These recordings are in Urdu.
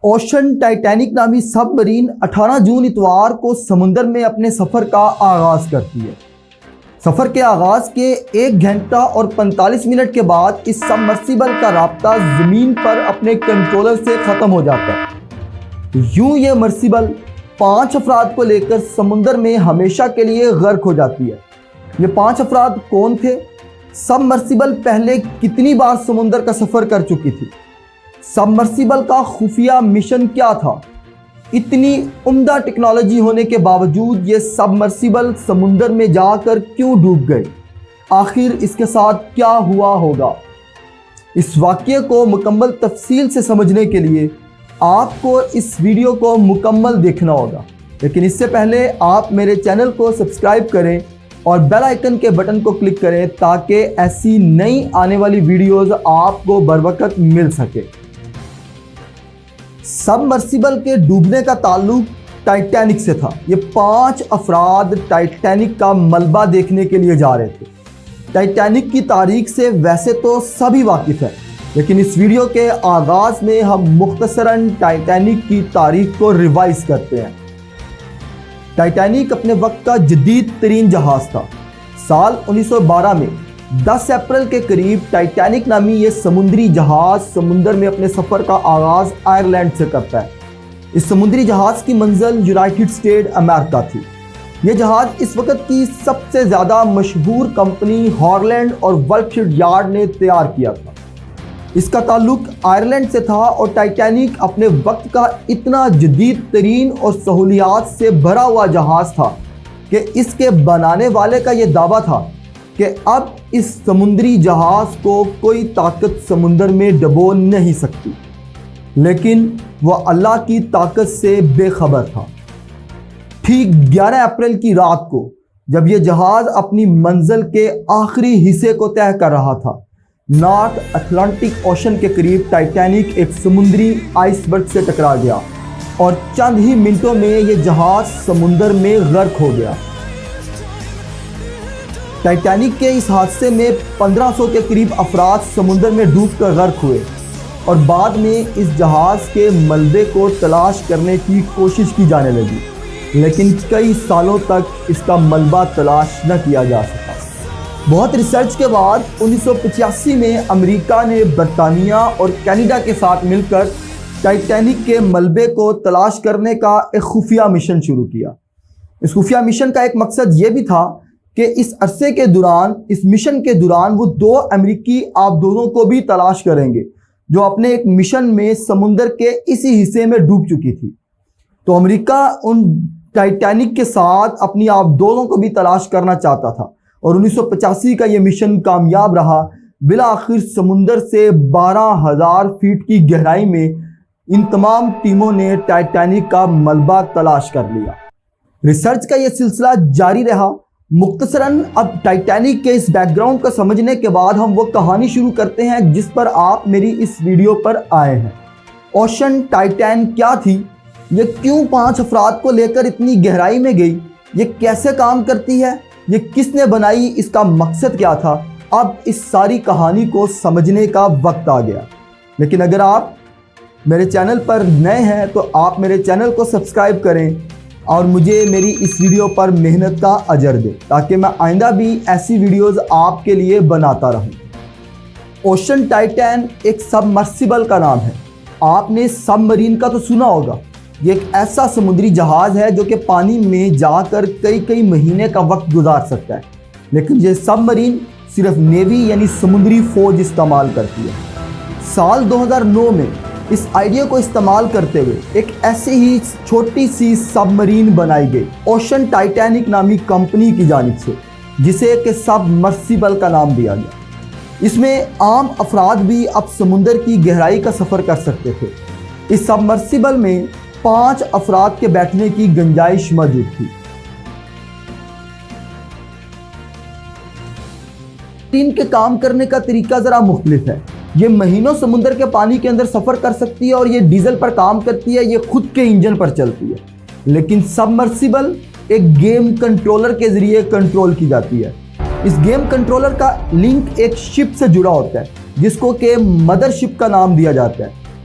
اوشن ٹائٹینک نامی سب مرین 18 جون اتوار کو سمندر میں اپنے سفر کا آغاز کرتی ہے۔ سفر کے آغاز کے 1 گھنٹہ اور 45 منٹ کے بعد اس سب مرسیبل کا رابطہ زمین پر اپنے کنٹرولر سے ختم ہو جاتا ہے۔ یوں یہ مرسیبل 5 افراد کو لے کر سمندر میں ہمیشہ کے لیے غرق ہو جاتی ہے۔ یہ 5 افراد کون تھے؟ سب مرسیبل پہلے کتنی بار سمندر کا سفر کر چکی تھی؟ سب مرسیبل کا خفیہ مشن کیا تھا؟ اتنی عمدہ ٹیکنالوجی ہونے کے باوجود یہ سب مرسیبل سمندر میں جا کر کیوں ڈوب گئے؟ آخر اس کے ساتھ کیا ہوا ہوگا؟ اس واقعے کو مکمل تفصیل سے سمجھنے کے لیے آپ کو اس ویڈیو کو مکمل دیکھنا ہوگا، لیکن اس سے پہلے آپ میرے چینل کو سبسکرائب کریں اور بیل آئیکن کے بٹن کو کلک کریں تاکہ ایسی نئی آنے والی ویڈیوز آپ کو بروقت مل سکے۔ سب مرسیبل کے ڈوبنے کا تعلق ٹائٹینک سے تھا۔ یہ 5 افراد ٹائٹینک کا ملبہ دیکھنے کے لیے جا رہے تھے۔ ٹائٹینک کی تاریخ سے ویسے تو سبھی واقف ہیں، لیکن اس ویڈیو کے آغاز میں ہم مختصراً ٹائٹینک کی تاریخ کو ریوائز کرتے ہیں۔ ٹائٹینک اپنے وقت کا جدید ترین جہاز تھا۔ سال 1912 میں 10 اپریل کے قریب ٹائٹینک نامی یہ سمندری جہاز سمندر میں اپنے سفر کا آغاز آئرلینڈ سے کرتا ہے۔ اس سمندری جہاز کی منزل یونائٹڈ اسٹیٹ امریکہ تھی۔ یہ جہاز اس وقت کی سب سے زیادہ مشہور کمپنی ہارلینڈ اور ولف شپ یارڈ نے تیار کیا تھا۔ اس کا تعلق آئرلینڈ سے تھا اور ٹائٹینک اپنے وقت کا اتنا جدید ترین اور سہولیات سے بھرا ہوا جہاز تھا کہ اس کے بنانے والے کا یہ دعویٰ تھا کہ اب اس سمندری جہاز کو کوئی طاقت سمندر میں ڈبو نہیں سکتی، لیکن وہ اللہ کی طاقت سے بے خبر تھا۔ ٹھیک 11 اپریل کی رات کو جب یہ جہاز اپنی منزل کے آخری حصے کو طے کر رہا تھا، نارتھ اٹلانٹک اوشن کے قریب ٹائٹینک ایک سمندری آئس برگ سے ٹکرا گیا اور چند ہی منٹوں میں یہ جہاز سمندر میں غرق ہو گیا۔ ٹائٹینک کے اس حادثے میں 1500 کے قریب افراد سمندر میں ڈوب کر غرق ہوئے اور بعد میں اس جہاز کے ملبے کو تلاش کرنے کی کوشش کی جانے لگی، لیکن کئی سالوں تک اس کا ملبہ تلاش نہ کیا جا سکا۔ بہت ریسرچ کے بعد 1985 میں امریکہ نے برطانیہ اور کینیڈا کے ساتھ مل کر ٹائٹینک کے ملبے کو تلاش کرنے کا ایک خفیہ مشن شروع کیا۔ اس خفیہ مشن کا ایک مقصد یہ بھی تھا کہ اس عرصے کے دوران، اس مشن کے دوران وہ 2 امریکی آبدوزوں کو بھی تلاش کریں گے جو اپنے ایک مشن میں سمندر کے اسی حصے میں ڈوب چکی تھی۔ تو امریکہ ان ٹائٹینک کے ساتھ اپنی آبدوزوں کو بھی تلاش کرنا چاہتا تھا اور 1985 کا یہ مشن کامیاب رہا۔ بالآخر سمندر سے 12,000 فیٹ کی گہرائی میں ان تمام ٹیموں نے ٹائٹینک کا ملبہ تلاش کر لیا۔ ریسرچ کا یہ سلسلہ جاری رہا۔ مختصراً اب ٹائٹینک کے اس بیک گراؤنڈ کو سمجھنے کے بعد ہم وہ کہانی شروع کرتے ہیں جس پر آپ میری اس ویڈیو پر آئے ہیں۔ اوشن ٹائٹین کیا تھی؟ یہ کیوں 5 افراد کو لے کر اتنی گہرائی میں گئی؟ یہ کیسے کام کرتی ہے؟ یہ کس نے بنائی؟ اس کا مقصد کیا تھا؟ اب اس ساری کہانی کو سمجھنے کا وقت آ گیا، لیکن اگر آپ میرے چینل پر نئے ہیں تو آپ میرے چینل کو سبسکرائب کریں اور مجھے میری اس ویڈیو پر محنت کا اجر دیں تاکہ میں آئندہ بھی ایسی ویڈیوز آپ کے لیے بناتا رہوں۔ اوشن ٹائٹین ایک سب مرسیبل کا نام ہے۔ آپ نے سب مرین کا تو سنا ہوگا۔ یہ ایک ایسا سمندری جہاز ہے جو کہ پانی میں جا کر کئی مہینے کا وقت گزار سکتا ہے، لیکن یہ سب مرین صرف نیوی یعنی سمندری فوج استعمال کرتی ہے۔ سال 2009 میں اس آئیڈیا کو استعمال کرتے ہوئے ایک ایسی ہی چھوٹی سی سب مرین بنائی گئی اوشن ٹائٹینک نامی کمپنی کی جانب سے، جسے کہ سب مرسیبل کا نام دیا گیا۔ اس میں عام افراد بھی اب سمندر کی گہرائی کا سفر کر سکتے تھے۔ اس سب مرسیبل میں 5 افراد کے بیٹھنے کی گنجائش موجود تھی۔ ان کے کام کرنے کا طریقہ ذرا مختلف ہے۔ یہ مہینوں سمندر کے پانی کے اندر سفر کر سکتی ہے اور یہ ڈیزل پر کام کرتی ہے، یہ خود کے انجن پر چلتی ہے، لیکن سب مرسیبل ایک گیم کنٹرولر کے ذریعے کنٹرول کی جاتی ہے۔ اس گیم کنٹرولر کا لنک ایک شپ سے جڑا ہوتا ہے جس کو کہ مدر شپ کا نام دیا جاتا ہے۔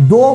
2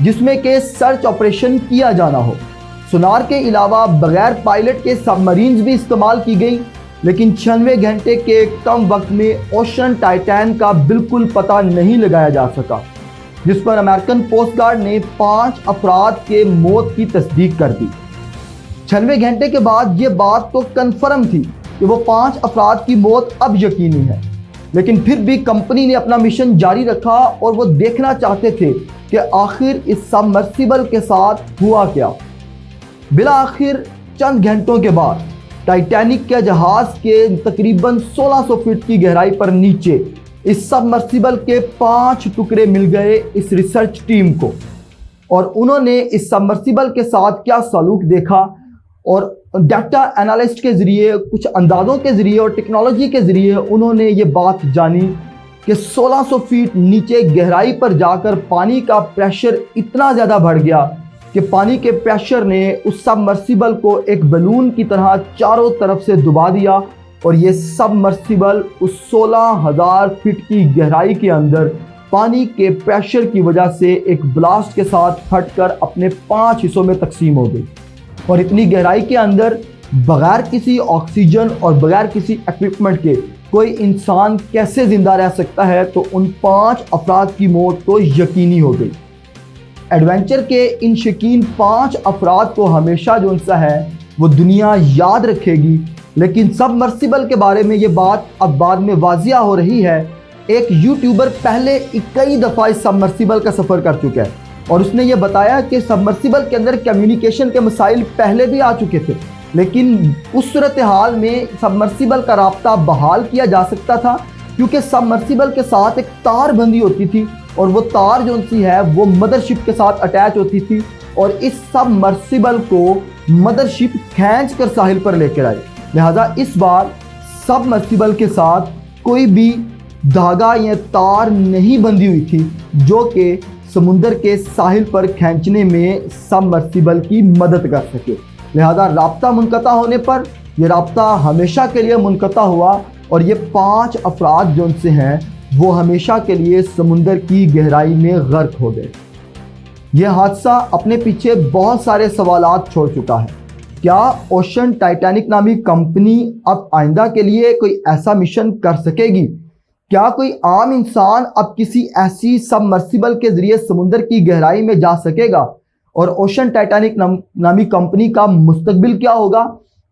جس میں کہ سرچ آپریشن کیا جانا ہو۔ سونار کے علاوہ بغیر پائلٹ کے سب مرینز بھی استعمال کی گئیں، لیکن 96 گھنٹے کے کم وقت میں اوشن ٹائٹین کا بالکل پتہ نہیں لگایا جا سکا، جس پر امریکن کوسٹ گارڈ نے 5 افراد کے موت کی تصدیق کر دی۔ 96 گھنٹے کے بعد یہ بات تو کنفرم تھی کہ وہ 5 افراد کی موت اب یقینی ہے، لیکن پھر بھی کمپنی نے اپنا مشن جاری رکھا اور وہ دیکھنا چاہتے تھے کہ آخر اس سبمرسیبل کے ساتھ ہوا کیا۔ بالآخر چند گھنٹوں کے بعد ٹائٹینک کے جہاز کے تقریباً 1600 فٹ کی گہرائی پر نیچے اس سبمرسیبل کے 5 ٹکڑے مل گئے اس ریسرچ ٹیم کو، اور انہوں نے اس سبمرسیبل کے ساتھ کیا سلوک دیکھا اور ڈیٹا انالسٹ کے ذریعے، کچھ اندازوں کے ذریعے اور ٹیکنالوجی کے ذریعے انہوں نے یہ بات جانی کہ 1600 فٹ نیچے گہرائی پر جا کر پانی کا پریشر اتنا زیادہ بڑھ گیا کہ پانی کے پریشر نے اس سبمرسیبل کو ایک بیلون کی طرح چاروں طرف سے دبا دیا، اور یہ سبمرسیبل اس 16,000 فٹ کی گہرائی کے اندر پانی کے پریشر کی وجہ سے ایک بلاسٹ کے ساتھ پھٹ کر اپنے 5 حصوں میں تقسیم ہو گئی۔ اور اتنی گہرائی کے اندر بغیر کسی آکسیجن اور بغیر کسی ایکوپمنٹ کے کوئی انسان کیسے زندہ رہ سکتا ہے؟ تو ان 5 افراد کی موت تو یقینی ہو گئی۔ ایڈونچر کے ان شکین 5 افراد کو ہمیشہ جو ان سا ہے وہ دنیا یاد رکھے گی، لیکن سبمرسیبل کے بارے میں یہ بات اب بعد میں واضح ہو رہی ہے۔ ایک یوٹیوبر پہلے کئی دفعہ اس سبمرسیبل کا سفر کر چکا ہے، اور اس نے یہ بتایا کہ سبمرسیبل کے اندر کمیونیکیشن کے مسائل پہلے بھی آ چکے تھے، لیکن اس صورتحال میں سبمرسیبل کا رابطہ بحال کیا جا سکتا تھا، کیونکہ سبمرسیبل کے ساتھ ایک تار بندی ہوتی تھی، اور وہ تار جو سی ہے وہ مدرشپ کے ساتھ اٹیچ ہوتی تھی، اور اس سبمرسیبل کو مدرشپ کھینچ کر ساحل پر لے کر آئی۔ لہذا اس بار سبمرسیبل کے ساتھ کوئی بھی دھاگا یا تار نہیں بندھی ہوئی تھی جو کہ سمندر کے ساحل پر کھینچنے میں سبمرسیبل کی مدد کر سکے۔ لہذا رابطہ منقطع ہونے پر یہ رابطہ ہمیشہ کے لیے منقطع ہوا، اور یہ 5 افراد جو ان سے ہیں وہ ہمیشہ کے لیے سمندر کی گہرائی میں غرق ہو گئے۔ یہ حادثہ اپنے پیچھے بہت سارے سوالات چھوڑ چکا ہے۔ کیا اوشن ٹائٹینک نامی کمپنی اب آئندہ کے لیے کوئی ایسا مشن کر سکے گی؟ کیا کوئی عام انسان اب کسی ایسی سبمرسیبل کے ذریعے سمندر کی گہرائی میں جا سکے گا؟ اور اوشن ٹائٹینک نامی کمپنی کا مستقبل کیا ہوگا؟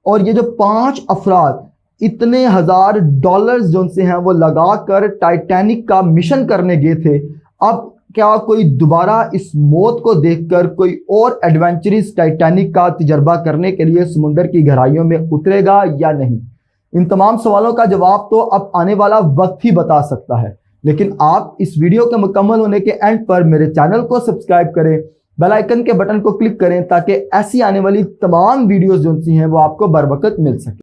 اور یہ جو 5 افراد اتنے ہزار ڈالرز جو ان سے ہیں وہ لگا کر ٹائٹینک کا مشن کرنے گئے تھے، اب کیا کوئی دوبارہ اس موت کو دیکھ کر کوئی اور ایڈونچرس ٹائٹینک کا تجربہ کرنے کے لیے سمندر کی گہرائیوں میں اترے گا یا نہیں؟ ان تمام سوالوں کا جواب تو اب آنے والا وقت ہی بتا سکتا ہے، لیکن آپ اس ویڈیو کے مکمل ہونے کے اینڈ پر میرے چینل کو سبسکرائب کریں، بیل آئیکن کے بٹن کو کلک کریں، تاکہ ایسی آنے والی تمام ویڈیوز جو ہیں وہ آپ کو بر وقت مل سکیں۔